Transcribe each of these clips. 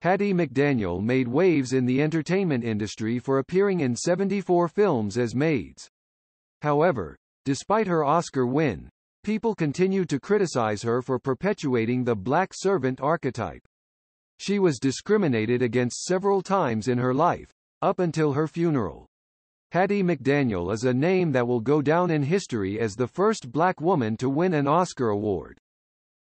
Hattie McDaniel made waves in the entertainment industry for appearing in 74 films as maids. However, despite her Oscar win, people continued to criticize her for perpetuating the black servant archetype. She was discriminated against several times in her life, up until her funeral. Hattie McDaniel is a name that will go down in history as the first black woman to win an Oscar award.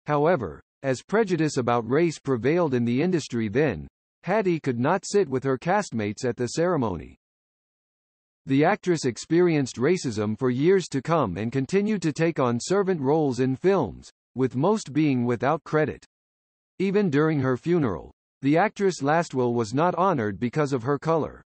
However, as prejudice about race prevailed in the industry then, Hattie could not sit with her castmates at the ceremony. The actress experienced racism for years to come and continued to take on servant roles in films, with most being without credit. Even during her funeral, the actress' last will was not honored because of her color.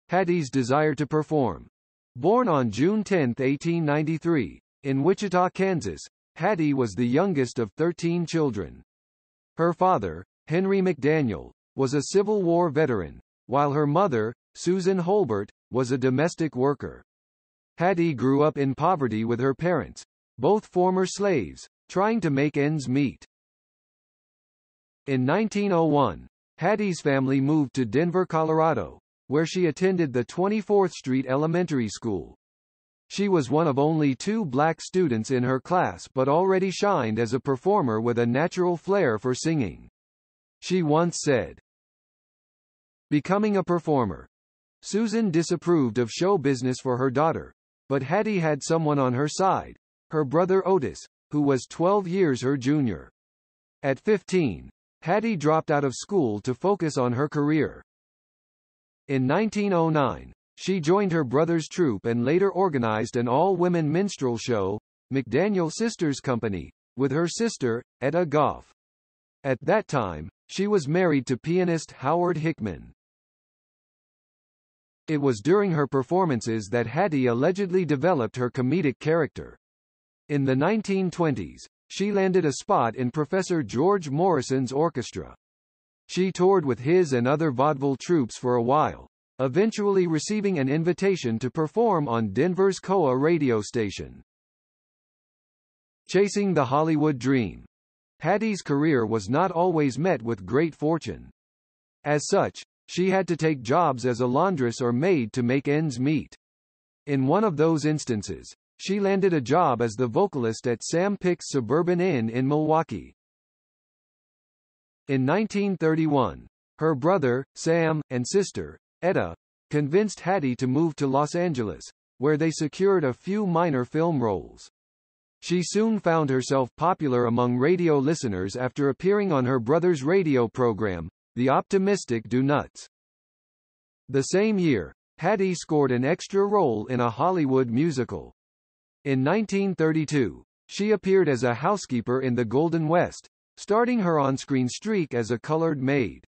Hattie's desire to perform. Born on June 10, 1893, in Wichita, Kansas, Hattie was the youngest of 13 children. Her father, Henry McDaniel, was a Civil War veteran, while her mother, Susan Holbert, was a domestic worker. Hattie grew up in poverty with her parents, both former slaves, trying to make ends meet. In 1901, Hattie's family moved to Denver, Colorado, where she attended the 24th Street Elementary School. She was one of only 2 black students in her class but already shined as a performer with a natural flair for singing. She once said, "Becoming a performer. Susan disapproved of show business for her daughter, but Hattie had someone on her side, her brother Otis, who was 12 years her junior." At 15, Hattie dropped out of school to focus on her career. In 1909, she joined her brother's troupe and later organized an all-women minstrel show, McDaniel Sisters Company, with her sister, Etta Goff. At that time, she was married to pianist Howard Hickman. It was during her performances that Hattie allegedly developed her comedic character. In the 1920s, she landed a spot in Professor George Morrison's orchestra. She toured with his and other vaudeville troupes for a while, eventually receiving an invitation to perform on Denver's KOA radio station. Chasing the Hollywood dream. Hattie's career was not always met with great fortune. As such, she had to take jobs as a laundress or maid to make ends meet. In one of those instances, she landed a job as the vocalist at Sam Pick's Suburban Inn in Milwaukee. In 1931, her brother, Sam, and sister, Etta, convinced Hattie to move to Los Angeles, where they secured a few minor film roles. She soon found herself popular among radio listeners after appearing on her brother's radio program, The Optimistic Do Nuts. The same year, Hattie scored an extra role in a Hollywood musical. In 1932, she appeared as a housekeeper in The Golden West, starting her on-screen streak as a colored maid.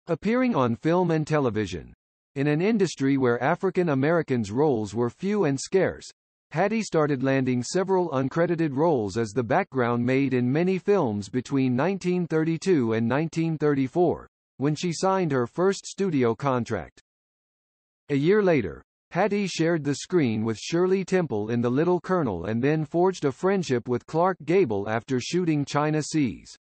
Appearing on film and television. In an industry where African Americans' roles were few and scarce, Hattie started landing several uncredited roles as the background maid in many films between 1932 and 1934, when she signed her first studio contract. A year later, Hattie shared the screen with Shirley Temple in The Little Colonel and then forged a friendship with Clark Gable after shooting China Seas.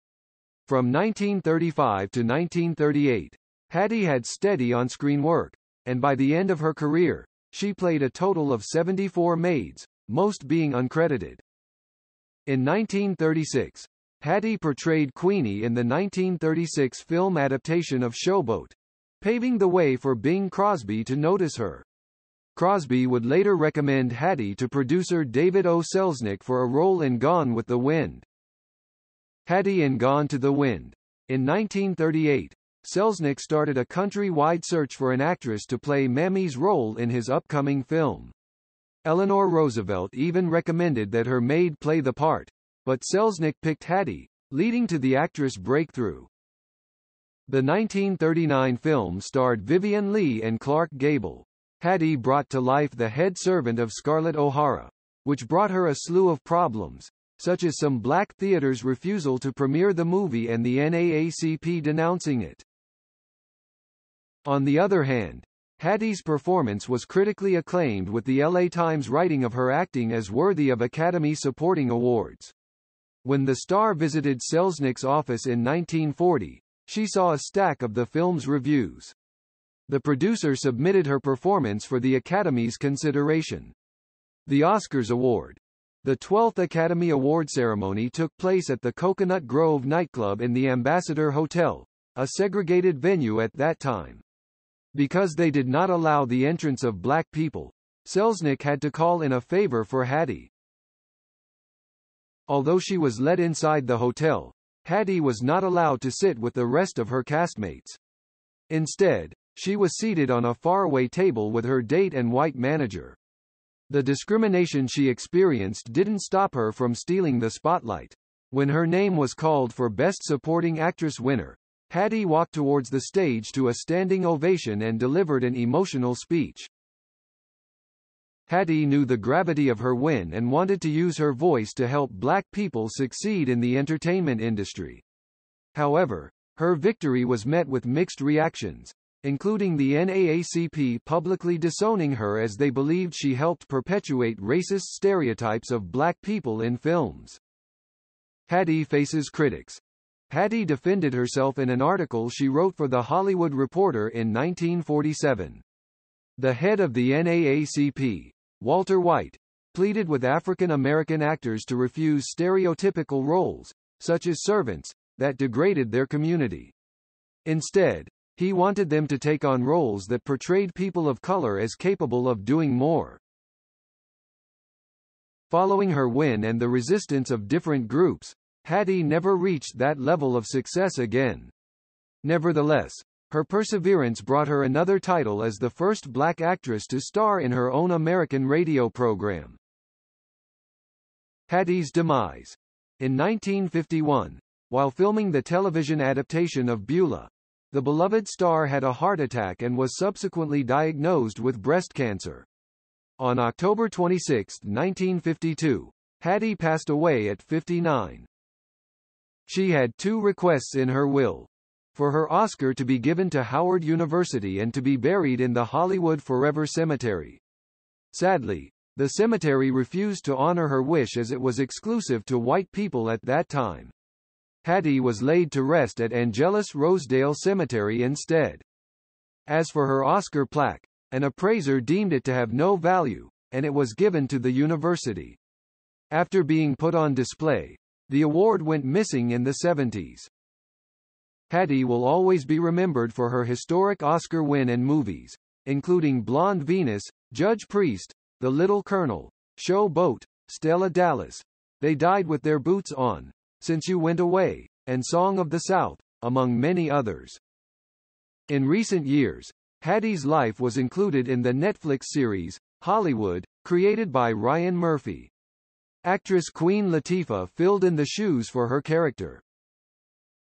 From 1935 to 1938, Hattie had steady on-screen work, and by the end of her career, she played a total of 74 maids, most being uncredited. In 1936, Hattie portrayed Queenie in the 1936 film adaptation of Showboat, paving the way for Bing Crosby to notice her. Crosby would later recommend Hattie to producer David O. Selznick for a role in Gone with the Wind. Hattie in Gone to the Wind. In 1938, Selznick started a country-wide search for an actress to play Mammy's role in his upcoming film. Eleanor Roosevelt even recommended that her maid play the part, but Selznick picked Hattie, leading to the actress' breakthrough. The 1939 film starred Vivien Leigh and Clark Gable. Hattie brought to life the head servant of Scarlett O'Hara, which brought her a slew of problems, such as some black theaters' refusal to premiere the movie and the NAACP denouncing it. On the other hand, Hattie's performance was critically acclaimed, with the LA Times writing of her acting as worthy of Academy Supporting Awards. When the star visited Selznick's office in 1940, she saw a stack of the film's reviews. The producer submitted her performance for the Academy's consideration. The Oscars award. The 12th Academy Award ceremony took place at the Coconut Grove nightclub in the Ambassador Hotel, a segregated venue at that time. Because they did not allow the entrance of black people, Selznick had to call in a favor for Hattie. Although she was let inside the hotel, Hattie was not allowed to sit with the rest of her castmates. Instead, she was seated on a faraway table with her date and white manager. The discrimination she experienced didn't stop her from stealing the spotlight. When her name was called for Best Supporting Actress winner, Hattie walked towards the stage to a standing ovation and delivered an emotional speech. Hattie knew the gravity of her win and wanted to use her voice to help black people succeed in the entertainment industry. However, her victory was met with mixed reactions, including the NAACP publicly disowning her as they believed she helped perpetuate racist stereotypes of black people in films. Hattie faces critics. Hattie defended herself in an article she wrote for The Hollywood Reporter in 1947. The head of the NAACP, Walter White, pleaded with African American actors to refuse stereotypical roles, such as servants, that degraded their community. Instead, he wanted them to take on roles that portrayed people of color as capable of doing more. Following her win and the resistance of different groups, Hattie never reached that level of success again. Nevertheless, her perseverance brought her another title as the first black actress to star in her own American radio program. Hattie's demise. In 1951, while filming the television adaptation of Beulah, the beloved star had a heart attack and was subsequently diagnosed with breast cancer. On October 26, 1952, Hattie passed away at 59. She had two requests in her will: for her Oscar to be given to Howard University and to be buried in the Hollywood Forever Cemetery. Sadly, the cemetery refused to honor her wish as it was exclusive to white people at that time. Hattie was laid to rest at Angelus Rosedale Cemetery instead. As for her Oscar plaque, an appraiser deemed it to have no value, and it was given to the university. After being put on display, the award went missing in the 70s. Hattie will always be remembered for her historic Oscar win and movies, including Blonde Venus, Judge Priest, The Little Colonel, Show Boat, Stella Dallas, They Died with Their Boots On, Since You Went Away, and Song of the South, among many others. In recent years, Hattie's life was included in the Netflix series, Hollywood, created by Ryan Murphy. Actress Queen Latifah filled in the shoes for her character.